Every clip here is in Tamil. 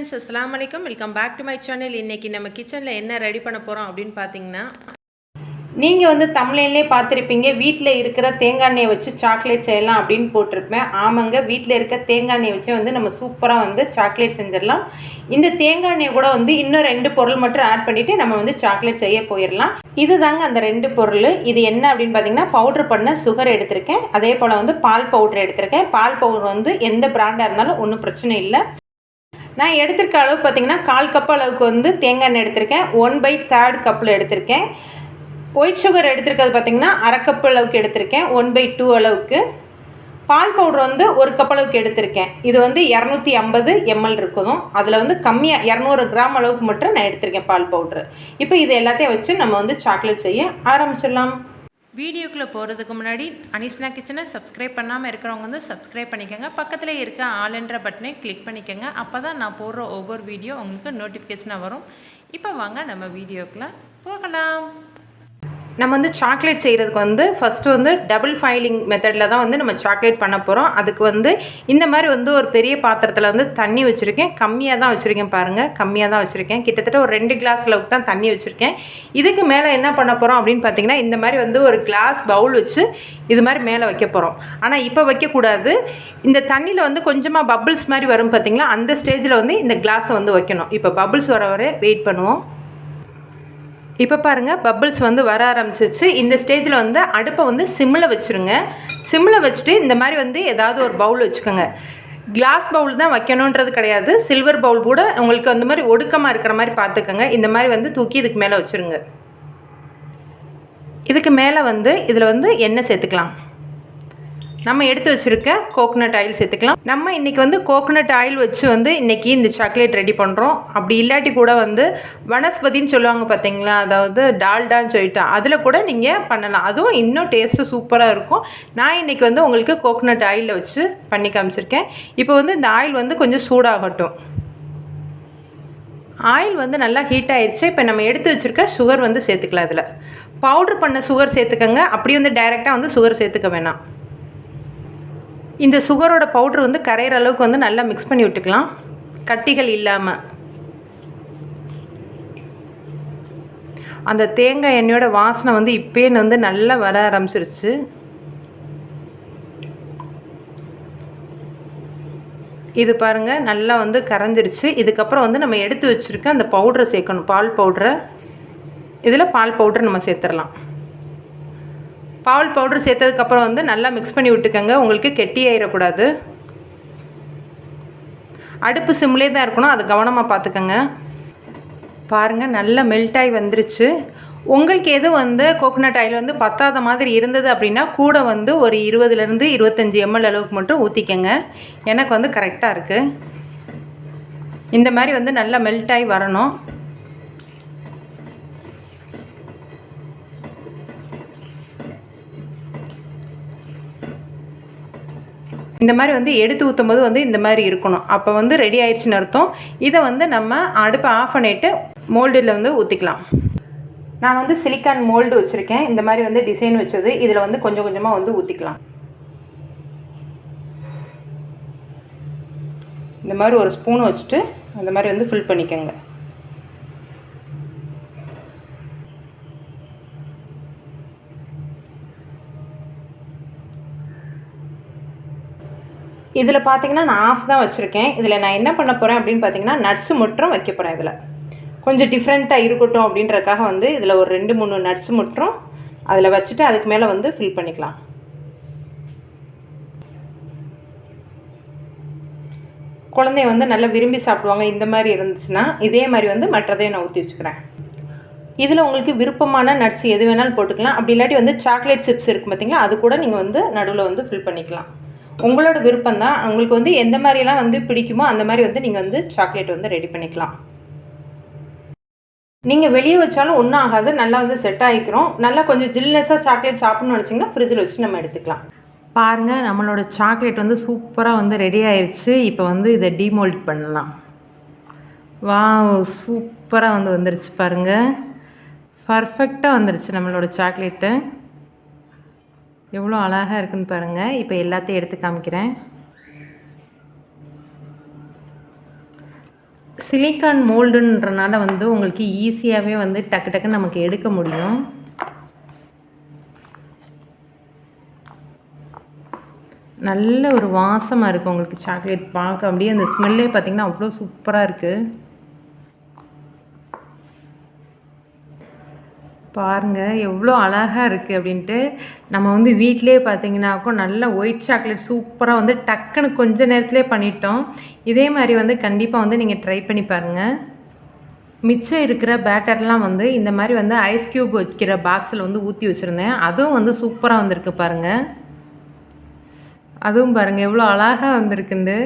ஃப்ரெண்ட்ஸ், அஸ்ஸலாமு அலைக்கும். Welcome back to my channel. இன்றைக்கி நம்ம கிச்சனில் என்ன ரெடி பண்ண போகிறோம் அப்படின்னு பார்த்தீங்கன்னா, நீங்கள் வந்து தமிழ்லேயே பார்த்துருப்பீங்க, வீட்டில் இருக்கிற தேங்காய் எண்ணெயை வச்சு சாக்லேட் செய்யலாம் அப்படின்னு போட்டிருப்பேன். ஆமாங்க, வீட்டில் இருக்க தேங்காய் எண்ணெயை வச்சு வந்து நம்ம சூப்பராக வந்து சாக்லேட் செஞ்சிடலாம். இந்த தேங்காய் எண்ணெயை கூட வந்து இன்னும் 2 பொருள் மட்டும் ஆட் பண்ணிவிட்டு நம்ம வந்து சாக்லேட் செய்ய போயிடலாம். இது தாங்க அந்த 2 பொருள். இது என்ன அப்படின்னு பார்த்தீங்கன்னா, பவுட்ரு பண்ண சுகர் எடுத்திருக்கேன். அதே போல் வந்து பால் பவுட்ரு எடுத்திருக்கேன். பால் பவுடர் வந்து எந்த பிராண்டாக இருந்தாலும் ஒன்றும் பிரச்சனை இல்லை. நான் எடுத்திருக்க அளவு பார்த்திங்கன்னா 1/4 கப் அளவுக்கு வந்து தேங்காய் எண்ணெய் எடுத்திருக்கேன். 1/3 கப்பில் எடுத்திருக்கேன். ஒயிட் சுகர் எடுத்திருக்கிறது பார்த்திங்கன்னா 1/2 கப் அளவுக்கு எடுத்திருக்கேன். 1/2 அளவுக்கு. பால் பவுடர் வந்து 1 கப் அளவுக்கு எடுத்திருக்கேன். இது வந்து 250 ml இருக்கணும். அதில் வந்து கம்மியாக 200 கிராம் அளவுக்கு மட்டும் நான் எடுத்திருக்கேன் பால் பவுட்ரு. இப்போ இது எல்லாத்தையும் வச்சு நம்ம வந்து சாக்லேட் செய்ய ஆரம்பிச்சிடலாம். வீடியோக்குள்ளே போகிறதுக்கு முன்னாடி அனிஷ்னா கிச்சனை சப்ஸ்கிரைப் பண்ணாமல் இருக்கிறவங்க வந்து சப்ஸ்கிரைப் பண்ணிக்கோங்க. பக்கத்தில் இருக்க ஆல்ன்ற பட்டனை கிளிக் பண்ணிக்கோங்க. அப்போ தான் நான் போடுற ஒவ்வொரு வீடியோ உங்களுக்கு நோட்டிஃபிகேஷனாக வரும். இப்போ வாங்க நம்ம வீடியோக்குள்ளே போகலாம். நம்ம வந்து சாக்லேட் செய்கிறதுக்கு வந்து ஃபஸ்ட்டு வந்து டபுள் ஃபைலிங் மெத்தடில் தான் வந்து நம்ம சாக்லேட் பண்ண போகிறோம். அதுக்கு வந்து இந்த மாதிரி வந்து ஒரு பெரிய பாத்திரத்தில் வந்து தண்ணி வச்சுருக்கேன். கம்மியாக தான் வச்சுருக்கேன் பாருங்கள், கம்மியாக தான் வச்சுருக்கேன். கிட்டத்தட்ட ஒரு 2 கிளாஸ் அளவுக்கு தான் தண்ணி வச்சுருக்கேன். இதுக்கு மேலே என்ன பண்ண போகிறோம் அப்படின்னு பார்த்தீங்கன்னா, இந்த மாதிரி வந்து ஒரு கிளாஸ் பவுல் வச்சு இது மாதிரி மேலே வைக்க போகிறோம். ஆனால் இப்போ வைக்கக்கூடாது. இந்த தண்ணியில் வந்து கொஞ்சமாக பபிள்ஸ் மாதிரி வரும் பார்த்திங்களா, அந்த ஸ்டேஜில் வந்து இந்த கிளாஸை வந்து வைக்கணும். இப்போ பபிள்ஸ் வர வரை வெயிட் பண்ணுவோம். இப்போ பாருங்கள், பபிள்ஸ் வந்து வர ஆரம்பிச்சிச்சு. இந்த ஸ்டேஜில் வந்து அடுப்பை வந்து சிம்மில் வச்சுருங்க. சிம்மில் வச்சுட்டு இந்த மாதிரி வந்து ஏதாவது ஒரு பவுல் வச்சுக்கோங்க. கிளாஸ் பவுல் தான் வைக்கணுன்றது கிடையாது. சில்வர் பவுல் கூட உங்களுக்கு அந்த மாதிரி ஒடுக்கமாக இருக்கிற மாதிரி பார்த்துக்கோங்க. இந்த மாதிரி வந்து தூக்கி இதுக்கு மேலே வச்சுருங்க. இதுக்கு மேலே வந்து இதில் வந்து எண்ணெய் சேர்த்துக்கலாம். நம்ம எடுத்து வச்சுருக்க கோகோனட் ஆயில் சேர்த்துக்கலாம். நம்ம இன்றைக்கி வந்து கோகோனட் ஆயில் வச்சு வந்து இன்றைக்கி இந்த சாக்லேட் ரெடி பண்ணுறோம். அப்படி இல்லாட்டி கூட வந்து வனஸ்பதின்னு சொல்லுவாங்க பார்த்தீங்களா, அதாவது டால்டான்னு சொல்லிட்டு அதில் கூட நீங்கள் பண்ணலாம். அதுவும் இன்னும் டேஸ்ட்டு சூப்பராக இருக்கும். நான் இன்றைக்கி வந்து உங்களுக்கு கோகோனட் ஆயிலில் வச்சு பண்ணி காமிச்சிருக்கேன். இப்போ வந்து இந்த ஆயில் வந்து கொஞ்சம் சூடாகட்டும். ஆயில் வந்து நல்லா ஹீட் ஆயிடுச்சு. இப்போ நம்ம எடுத்து வச்சுருக்க சுகர் வந்து சேர்த்துக்கலாம். இதில் பவுட்ரு பண்ண சுகர் சேர்த்துக்கங்க. அப்படியே வந்து டைரெக்டாக வந்து சுகர் சேர்த்துக்க வேணாம். இந்த சுகரோட பவுட்ரு வந்து கரையிற அளவுக்கு வந்து நல்லா மிக்ஸ் பண்ணி விட்டுக்கலாம், கட்டிகள் இல்லாமல். அந்த தேங்காய் எண்ணெயோட வாசனை வந்து இப்போயே வந்து நல்லா வர ஆரம்பிச்சிருச்சு. இது பாருங்கள், நல்லா வந்து கரைஞ்சிருச்சு. இதுக்கப்புறம் வந்து நம்ம எடுத்து வச்சுருக்க அந்த பவுட்ரை சேர்க்கணும், பால் பவுட்ரை. இதில் பால் பவுட்ரு நம்ம சேர்த்துடலாம். பால் பவுட்ரு சேர்த்ததுக்கப்புறம் வந்து நல்லா மிக்ஸ் பண்ணி விட்டுக்கோங்க. உங்களுக்கு கெட்டி ஆயிடக்கூடாது. அடுப்பு சிம்லே தான் இருக்கணும், அது கவனமாக பார்த்துக்கோங்க. பாருங்கள், நல்லா மெல்ட் ஆகி வந்துருச்சு. உங்களுக்கு எதுவும் வந்து கோகோனட் ஆயில் வந்து பத்தாத மாதிரி இருந்தது அப்படின்னா கூட வந்து ஒரு 20 25 ml அளவுக்கு மட்டும் ஊற்றிக்கங்க. எனக்கு வந்து கரெக்டாக இருக்குது. இந்த மாதிரி வந்து நல்லா மெல்ட் ஆகி வரணும். இந்த மாதிரி வந்து எடுத்து ஊற்றும் போது வந்து இந்த மாதிரி இருக்கணும். அப்போ வந்து ரெடி ஆயிடுச்சுன்னு அர்த்தம். இதை வந்து நம்ம அடுப்பை ஆஃப் பண்ணிவிட்டு மோல்டில் வந்து ஊற்றிக்கலாம். நான் வந்து சிலிக்கான் மோல்டு வச்சுருக்கேன். இந்த மாதிரி வந்து டிசைன் வச்சது. இதில் வந்து கொஞ்சம் கொஞ்சமாக வந்து ஊற்றிக்கலாம். இந்த மாதிரி ஒரு ஸ்பூன் வச்சுட்டு அந்த மாதிரி வந்து ஃபில் பண்ணிக்கோங்க. இதில் பார்த்திங்கன்னா நான் ஆஃப் தான் வச்சுருக்கேன். இதில் நான் என்ன பண்ண போகிறேன் அப்படின்னு பார்த்தீங்கன்னா, நட்ஸு மட்டும் வைக்க போகிறேன். இதில் கொஞ்சம் டிஃப்ரெண்ட்டாக இருக்கட்டும் அப்படின்றக்காக வந்து இதில் ஒரு 2-3 நட்ஸு மட்டும் அதில் வச்சுட்டு அதுக்கு மேலே வந்து ஃபில் பண்ணிக்கலாம். குழந்தைய வந்து நல்லா விரும்பி சாப்பிடுவாங்க. இந்த மாதிரி இருந்துச்சுன்னா இதே மாதிரி வந்து மற்றதையும் நான் ஊற்றி வச்சுக்கிறேன். இதில் உங்களுக்கு விருப்பமான நட்ஸ் எது வேணாலும் போட்டுக்கலாம். அப்படி இல்லாட்டி வந்து சாக்லேட் சிப்ஸ் இருக்குது பார்த்திங்களா, அது கூட நீங்கள் வந்து நடுவில் வந்து ஃபில் பண்ணிக்கலாம். உங்களோட விருப்பம் தான். உங்களுக்கு வந்து எந்த மாதிரிலாம் வந்து பிடிக்குமோ அந்த மாதிரி வந்து நீங்கள் வந்து சாக்லேட் வந்து ரெடி பண்ணிக்கலாம். நீங்கள் வெளியே வச்சாலும் ஒன்றும் ஆகாது, நல்லா வந்து செட் ஆகிக்கிறோம். நல்லா கொஞ்சம் ஜில்னஸாக சாக்லேட் சாப்பிட்ணுன்னு நினச்சிங்கன்னா ஃப்ரிட்ஜில் வச்சு நம்ம எடுத்துக்கலாம். பாருங்கள், நம்மளோட சாக்லேட் வந்து சூப்பராக வந்து ரெடி ஆயிடுச்சு. இப்போ வந்து இதை டீமோல்ட் பண்ணலாம். வாவ், சூப்பராக வந்து வந்துருச்சு பாருங்கள். பர்ஃபெக்டாக வந்துருச்சு நம்மளோட சாக்லேட்டு. எவ்வளோ அழகாக இருக்குன்னு பாருங்கள். இப்போ எல்லாத்தையும் எடுத்து காமிக்கிறேன். சிலிக்கான் மோல்டுன்றனால வந்து உங்களுக்கு ஈஸியாகவே வந்து டக்கு டக்குன்னு நமக்கு எடுக்க முடியும். நல்ல ஒரு வாசமாக இருக்குது உங்களுக்கு சாக்லேட் பார்க்க. அப்படியே அந்த ஸ்மெல்லே பார்த்திங்கன்னா அவ்வளோ சூப்பராக இருக்குது. பாருங்கள் எவ்வளோ அழகாக இருக்குது அப்படின்ட்டு. நம்ம வந்து வீட்டிலே பார்த்திங்கனாக்கும் நல்ல ஒயிட் சாக்லேட் சூப்பராக வந்து டக்குன்னு கொஞ்ச நேரத்துலேயே பண்ணிட்டோம். இதே மாதிரி வந்து கண்டிப்பாக வந்து நீங்கள் ட்ரை பண்ணி பாருங்கள். மிச்சம் இருக்கிற பேட்டர்லாம் வந்து இந்த மாதிரி வந்து ஐஸ் க்யூப் வைக்கிற பாக்ஸில் வந்து ஊற்றி வச்சுருந்தேன். அதுவும் வந்து சூப்பராக வந்திருக்கு பாருங்கள். அதுவும் பாருங்கள் எவ்வளோ அழகாக வந்திருக்குண்டு.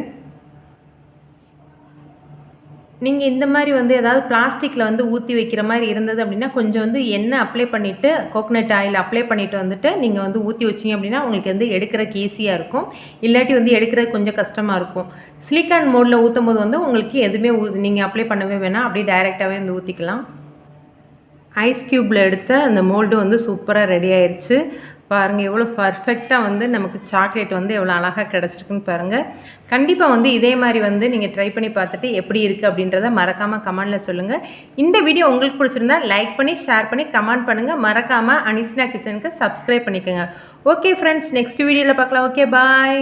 நீங்கள் இந்த மாதிரி வந்து ஏதாவது பிளாஸ்டிக்கில் வந்து ஊற்றி வைக்கிற மாதிரி இருந்தது அப்படின்னா கொஞ்சம் வந்து எண்ணெய் அப்ளை பண்ணிவிட்டு கோகோனட் ஆயில் அப்ளை பண்ணிவிட்டு வந்துட்டு நீங்கள் வந்து ஊற்றி வச்சிங்க அப்படின்னா உங்களுக்கு வந்து எடுக்கிறக்கு ஈஸியாக இருக்கும். இல்லாட்டி வந்து எடுக்கிறது கொஞ்சம் கஷ்டமாக இருக்கும். சிலிக்கான் மோடில் ஊற்றும் போது வந்து உங்களுக்கு எதுவுமே நீங்கள் அப்ளை பண்ணவே வேணாம், அப்படியே டைரெக்டாகவே வந்து ஊற்றிக்கலாம். ஐஸ் க்யூப்பில் எடுத்த அந்த மோல்டு வந்து சூப்பராக ரெடி ஆயிடுச்சு. பாருங்கள் எவ்வளோ பர்ஃபெக்டாக வந்து நமக்கு சாக்லேட் வந்து எவ்வளோ அழகாக கிடச்சிருக்குன்னு பாருங்கள். கண்டிப்பாக வந்து இதே மாதிரி வந்து நீங்கள் ட்ரை பண்ணி பார்த்துட்டு எப்படி இருக்குது அப்படின்றத மறக்காமல் கமெண்டில் சொல்லுங்கள். இந்த வீடியோ உங்களுக்கு பிடிச்சிருந்தா லைக் பண்ணி ஷேர் பண்ணி கமெண்ட் பண்ணுங்கள். மறக்காமல் அனிஷ்னா கிச்சனுக்கு சப்ஸ்கிரைப் பண்ணிக்கோங்க. ஓகே ஃப்ரெண்ட்ஸ், நெக்ஸ்ட் வீடியோவில் பார்க்கலாம். Okay bye.